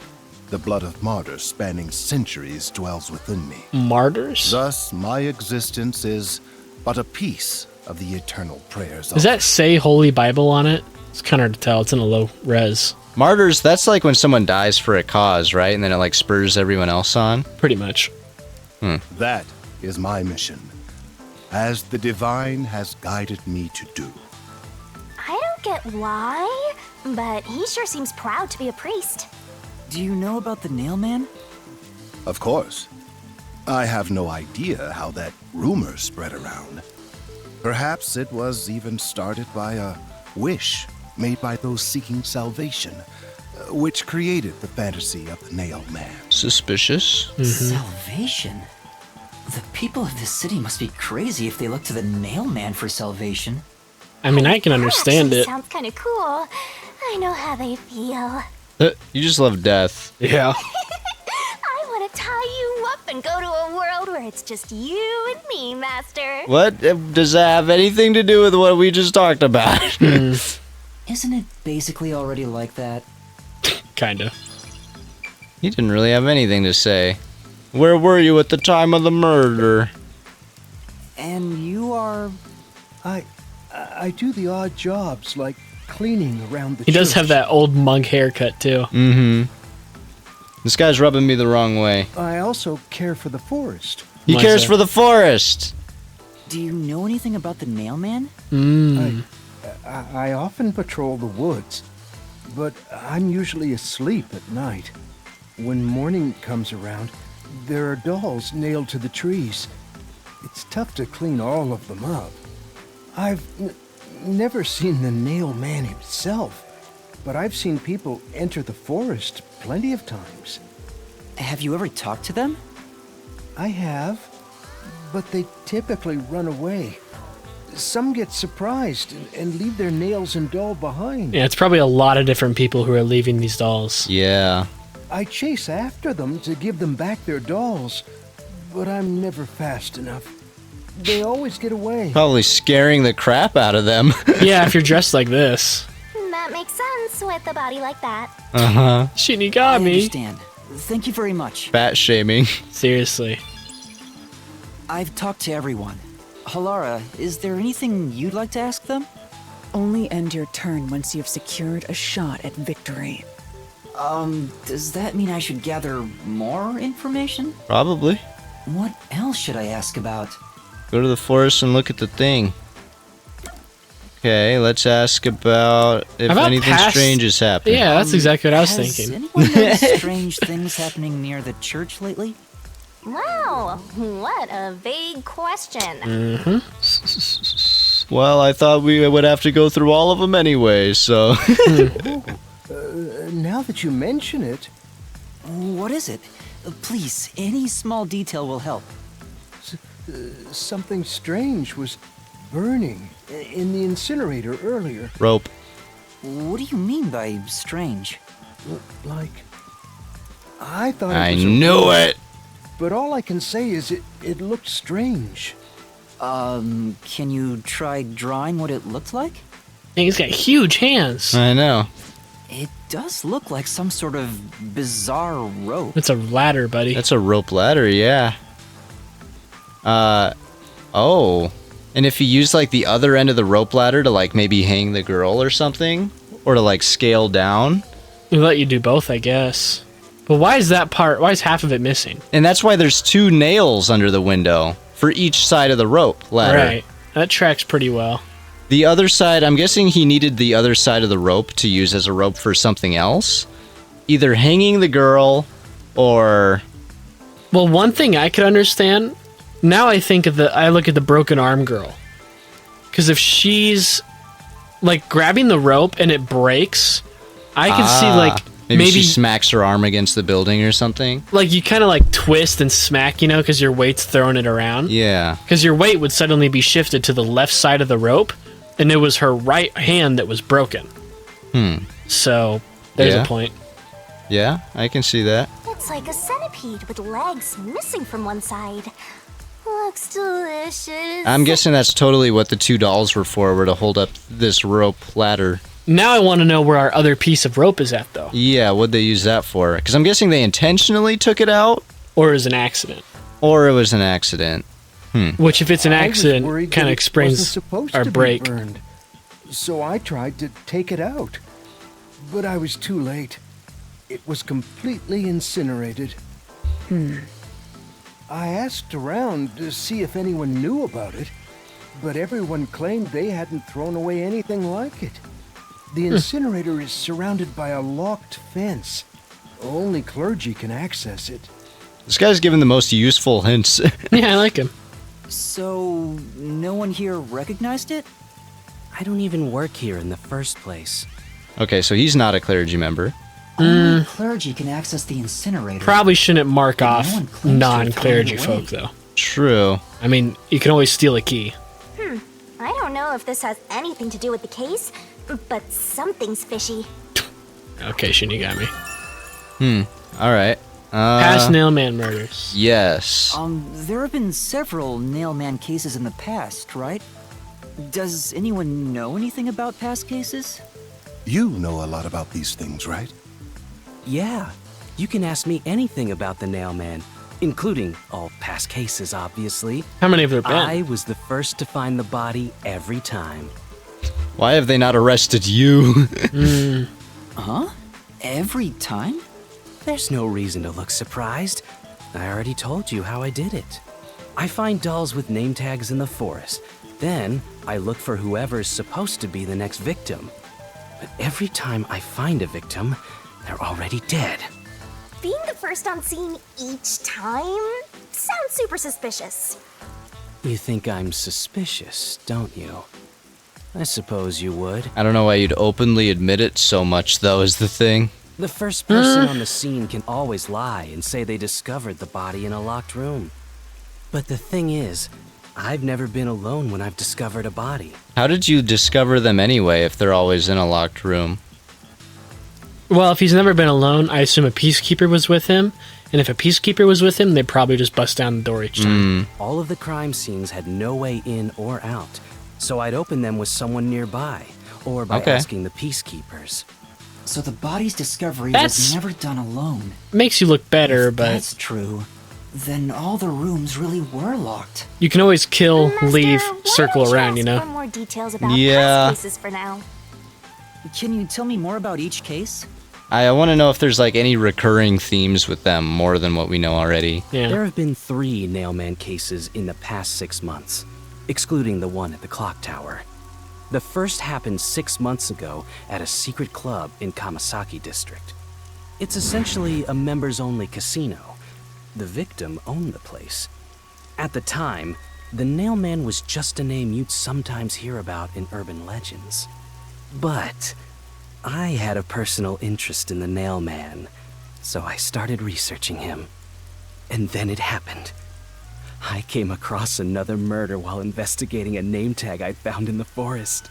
the blood of martyrs spanning centuries dwells within me. Martyrs? Thus, my existence is but a piece of the eternal prayers Does that say Holy Bible on it? It's kind of hard to tell. It's in a low res. Martyrs, that's like when someone dies for a cause, right? And then it, like, spurs everyone else on? Pretty much. That is my mission, as the divine has guided me to do. I don't get why, but he sure seems proud to be a priest. Do you know about the nail man? Of course. I have no idea how that rumor spread around. Perhaps it was even started by a wish made by those seeking salvation, which created the fantasy of the nail man. Suspicious. Salvation? The people of this city must be crazy if they look to the nail man for salvation. I mean, I can understand Actually it. sounds kind of cool. I know how they feel. You just love death. Yeah. I want to tie you up and go to a world where it's just you and me, Master. What? Does that have anything to do with what we just talked about? Isn't it basically already like that? Kinda. He didn't really have anything to say. Where were you at the time of the murder? And you are... I do the odd jobs, like cleaning around the He does church. have that old monk haircut, too. Mm-hmm. This guy's rubbing me the wrong way. I also care for the forest. He cares for the forest. Do you know anything about the nail man? I often patrol the woods, but I'm usually asleep at night. When morning comes around, there are dolls nailed to the trees. It's tough to clean all of them up. I've never seen the nail man himself, but I've seen people enter the forest plenty of times. Have you ever talked to them? I have, but they typically run away. Some get surprised and leave their nails and doll behind. Yeah, it's probably a lot of different people who are leaving these dolls. Yeah. I chase after them to give them back their dolls, but I'm never fast enough. They always get away. Probably scaring the crap out of them. Yeah, if you're dressed like this. That makes sense with a body like that. Uh-huh. Shinigami. I understand. Thank you very much. Fat shaming. Seriously. I've talked to everyone. Halara, is there anything you'd like to ask them? Only end your turn once you've secured a shot at victory. Does that mean I should gather more information? Probably. What else should I ask about? Go to the forest and look at the thing. Okay, let's ask about if About anything past- strange has happened. Yeah, that's exactly what I was Has thinking. anyone noticed strange things happening near the church lately? Wow, what a vague question. Well, I thought we would have to go through all of them anyway, so... Now that you mention it, What is it? Please, any small detail will help. something strange was burning in the incinerator earlier. Rope. What do you mean by strange? Like, I thought I it was a knew rope, it! but all I can say is it looked strange. Can you try drawing what it looked like? And he's got huge hands. I know. It does look like some sort of bizarre rope. It's a ladder, buddy. That's a rope ladder, yeah. Oh. And if you use, like, the other end of the rope ladder to, like, maybe hang the girl or something? Or to, like, scale down? We let you do both, I guess. But why is half of it missing? And that's why there's 2 nails under the window for each side of the rope ladder. Right. That tracks pretty well. The other side, I'm guessing he needed the other side of the rope to use as a rope for something else. Either hanging the girl or... Well, one thing I could understand, now I look at the broken arm girl. Because if she's, like, grabbing the rope and it breaks, I can see, like, maybe she smacks her arm against the building or something. like, you kind of, like, twist and smack, you know, because your weight's throwing it around. Yeah. Because your weight would suddenly be shifted to the left side of the rope, and it was her right hand that was broken. So, there's Yeah. a point. Yeah, I can see that. It's like a centipede with legs missing from one side. Looks delicious. I'm guessing that's totally what the 2 dolls were to hold up this rope ladder. Now I want to know where our other piece of rope is at, though. Yeah, what'd they use that for? Because I'm guessing they intentionally took it out, Or is an accident. or it was an accident. Which, if it's an I was accident, worried kind that of it wasn't explains supposed our to be break. burned. So I tried to take it out, but I was too late. It was completely incinerated. I asked around to see if anyone knew about it, but everyone claimed they hadn't thrown away anything like it. The incinerator is surrounded by a locked fence. Only clergy can access it. This guy's giving the most useful hints. Yeah, I like him. So, no one here recognized it? I don't even work here in the first place. Okay, so he's not a clergy member. Only clergy can access the incinerator. Probably shouldn't mark No off one claims to have non-clergy thrown it away. folk, though. True. I mean, you can always steal a key. I don't know if this has anything to do with the case, but something's fishy. Okay, Shin, you got me. Alright. Past Nailman murders. Yes. There have been several Nailman cases in the past, right? Does anyone know anything about past cases? You know a lot about these things, right? Yeah, you can ask me anything about the Nailman, including all past cases, obviously. How many have there been? I was the first to find the body every time. Why have they not arrested you? Huh? Every time? There's no reason to look surprised. I already told you how I did it. I find dolls with name tags in the forest. Then, I look for whoever's supposed to be the next victim. But every time I find a victim, they're already dead. Being the first on scene each time sounds super suspicious. You think I'm suspicious, don't you? I suppose you would. I don't know why you'd openly admit it so much, though, is the thing. The first person on the scene can always lie and say they discovered the body in a locked room. But the thing is, I've never been alone when I've discovered a body. How did you discover them anyway if they're always in a locked room? Well, if he's never been alone, I assume a peacekeeper was with him. And if a peacekeeper was with him, they'd probably just bust down the door each time. All of the crime scenes had no way in or out, so I'd open them with someone nearby, or by asking the peacekeepers. So the body's discovery That's- was never done alone. Makes you look better, If but that's true, then all the rooms really were locked. you can always kill, Master, leave, why circle don't you around, you ask know? for more details about Yeah. past cases for now. Can you tell me more about each case? I want to know if there's like any recurring themes with them more than what we know already. Yeah. There have been 3 Nailman cases in the past 6 months, excluding the one at the clock tower. The first happened 6 months ago at a secret club in Kamasaki district. It's essentially a members-only casino. The victim owned the place. At the time, the Nailman was just a name you'd sometimes hear about in urban legends. But I had a personal interest in the Nailman, so I started researching him. And then it happened. I came across another murder while investigating a name tag I'd found in the forest.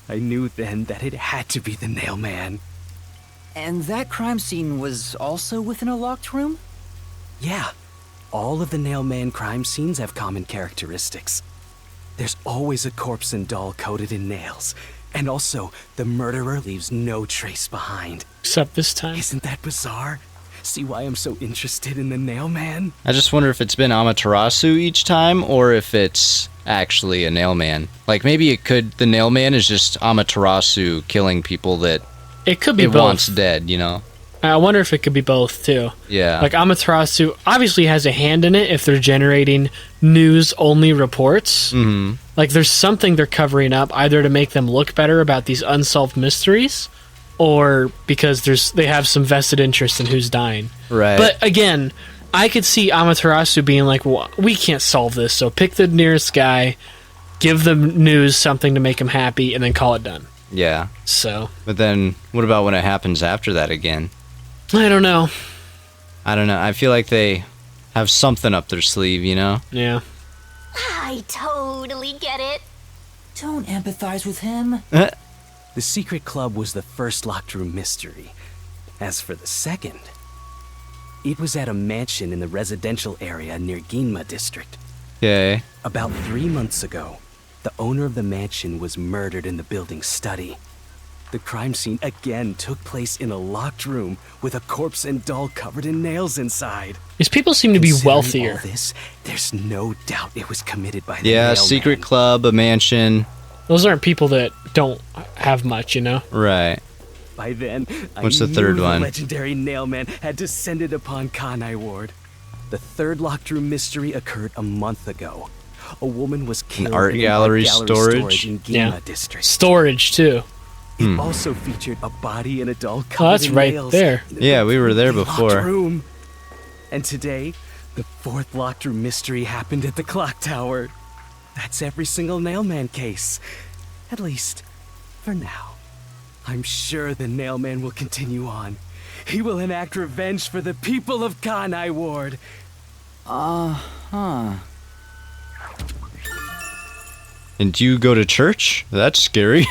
I knew then that it had to be the Nailman. And that crime scene was also within a locked room? Yeah, all of the Nailman crime scenes have common characteristics. There's always a corpse and doll coated in nails, and also the murderer leaves no trace behind. Except this time. Isn't that bizarre? See why I'm so interested in the Nailman? I just wonder if it's been Amaterasu each time or if it's actually a Nailman. Like maybe the Nailman is just Amaterasu killing people that It could be it both. wants dead, you know? I wonder if it could be both, too. Yeah. Like, Amaterasu obviously has a hand in it if they're generating news-only reports. Mm-hmm. Like, there's something they're covering up, either to make them look better about these unsolved mysteries, or because they have some vested interest in who's dying. Right. But, again, I could see Amaterasu being like, well, we can't solve this, so pick the nearest guy, give the news something to make him happy, and then call it done. Yeah. So. But then, what about when it happens after that again? I don't know. I feel like they have something up their sleeve, you know? Yeah. I totally get it. Don't empathize with him. The secret club was the first locked room mystery. As for the second, it was at a mansion in the residential area near Ginma district. Okay. About 3 months ago, the owner of the mansion was murdered in the building's study. The crime scene again took place in a locked room with a corpse and doll covered in nails inside. These people seem to be Considering wealthier. all this, there's no doubt it was committed by the Yeah, Nailman. secret club, a mansion. Those aren't people that don't have much, you know? Right. By then, What's I the third knew one? The legendary Nailman had descended upon Kanai Ward. The third locked room mystery occurred a month ago. A woman was killed art in gallery an art storage? in Ginma Yeah. district. Storage, too. It also featured a body and a doll covered Oh, that's in right nails there. in a Yeah, we were there completely before. locked room. And today, the fourth locked room mystery happened at the clock tower. That's every single Nailman case. At least, for now. I'm sure the Nailman will continue on. He will enact revenge for the people of Kanai Ward. Uh-huh. And you go to church? That's scary.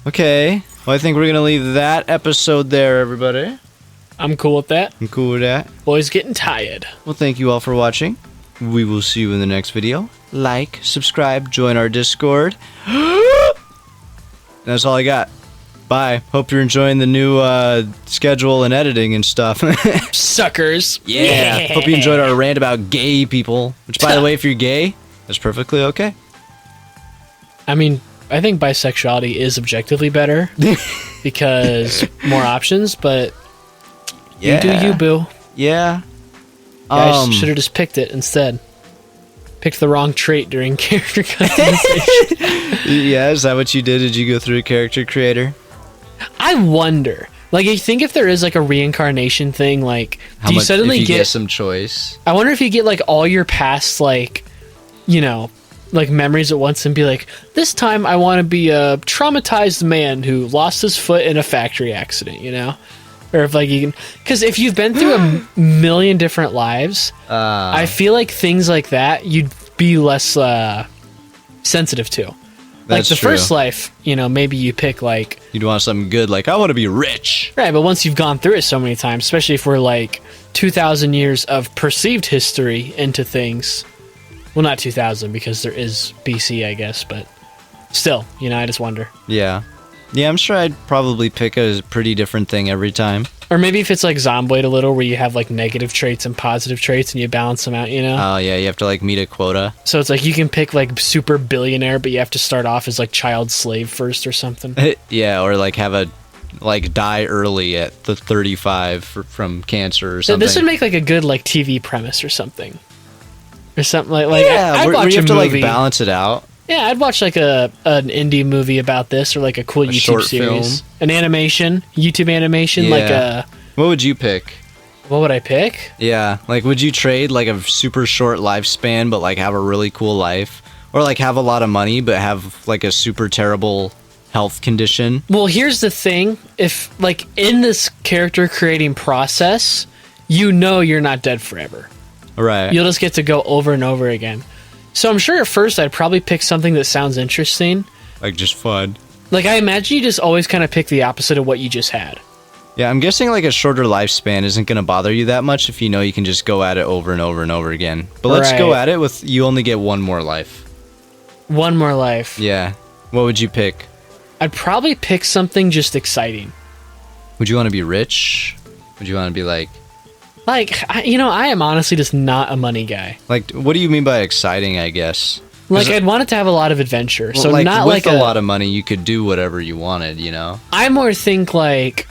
Okay. Well, I think we're going to leave that episode there, everybody. I'm cool with that. I'm cool with that. Boys getting tired. Well, thank you all for watching. We will see you in the next video. Like, subscribe, join our Discord. That's all I got. Bye. Hope you're enjoying the new schedule and editing and stuff. Suckers. Yeah. Hope you enjoyed our rant about gay people. Which, by the way, if you're gay, that's perfectly okay. I mean, I think bisexuality is objectively better because more options, but you do you, boo. Yeah. I should have just picked it instead. Picked the wrong trait during character customization. Yeah, is that what you did? Did you go through a character creator? I wonder. Like, I think if there is like a reincarnation thing, like, How do you much, suddenly if you get some choice? I wonder if you get like all your past, like, you know, like memories at once and be like, this time I want to be a traumatized man who lost his foot in a factory accident, you know? Or if like you can, because if you've been through a million different lives, I feel like things like that you'd be less sensitive to. Like the first life, you know, maybe you pick like you'd want something good, like I want to be rich, right? But once you've gone through it so many times, especially if we're like 2,000 years of perceived history into things, well, not 2,000 because there is BC, I guess, but still, you know, I just wonder. Yeah. Yeah, I'm sure I'd probably pick a pretty different thing every time. Or maybe if it's like Zomboid a little, where you have like negative traits and positive traits and you balance them out, you know? Oh, yeah, you have to like meet a quota. So it's like you can pick like super billionaire, but you have to start off as like child slave first or something. Yeah, or like have a, like die early at the 35 from cancer or something. This would make like a good like TV premise or something. Or something like yeah, I'd watch where you have to movie. like balance it out. Yeah, I'd watch like an indie movie about this, or like a cool YouTube short series, film. an animation, YouTube animation, like a. What would you pick? What would I pick? Yeah, like would you trade like a super short lifespan, but like have a really cool life, or like have a lot of money but have like a super terrible health condition? Well, here's the thing: if like in this character creating process, you know you're not dead forever. Right. You'll just get to go over and over again. So I'm sure at first I'd probably pick something that sounds interesting. Like just fun. Like I imagine you just always kind of pick the opposite of what you just had. Yeah, I'm guessing like a shorter lifespan isn't going to bother you that much if you know you can just go at it over and over and over again. But let's go at it with you only get one more life. One more life. Yeah. What would you pick? I'd probably pick something just exciting. Would you want to be rich? Would you want to be like... you know, I am honestly just not a money guy. Like, what do you mean by exciting, I guess? Like, I'd want it to have a lot of adventure. Well, so like, not with like a lot of money, you could do whatever you wanted, you know? I more think like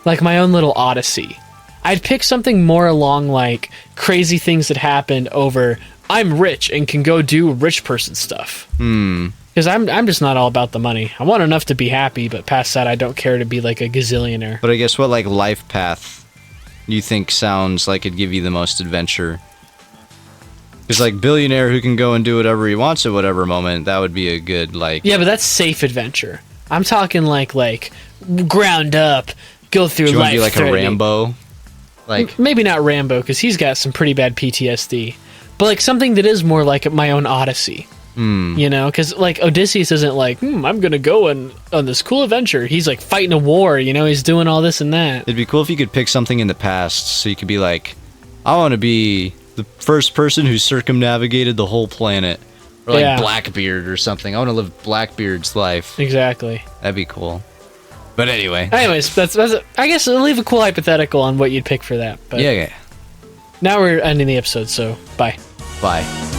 my own little odyssey. I'd pick something more along like crazy things that happened over I'm rich and can go do rich person stuff. Because I'm just not all about the money. I want enough to be happy, but past that, I don't care to be like a gazillionaire. But I guess what like life path you think sounds like it'd give you the most adventure? Because like billionaire who can go and do whatever he wants at whatever moment, that would be a good like... Yeah, but that's safe adventure. I'm talking like ground up, go through life. Do you want to be like a Rambo? Like maybe not Rambo, because he's got some pretty bad PTSD. But like something that is more like my own odyssey. You know, because like Odysseus isn't like, I'm gonna go on this cool adventure. He's like fighting a war, you know, he's doing all this and that. It'd be cool if you could pick something in the past, so you could be like, I want to be the first person who circumnavigated the whole planet, or like Blackbeard or something. I want to live Blackbeard's life. Exactly. That'd be cool. But anyway. Anyways, that's I guess I'll leave a cool hypothetical on what you'd pick for that. But yeah. Now we're ending the episode, so bye. Bye.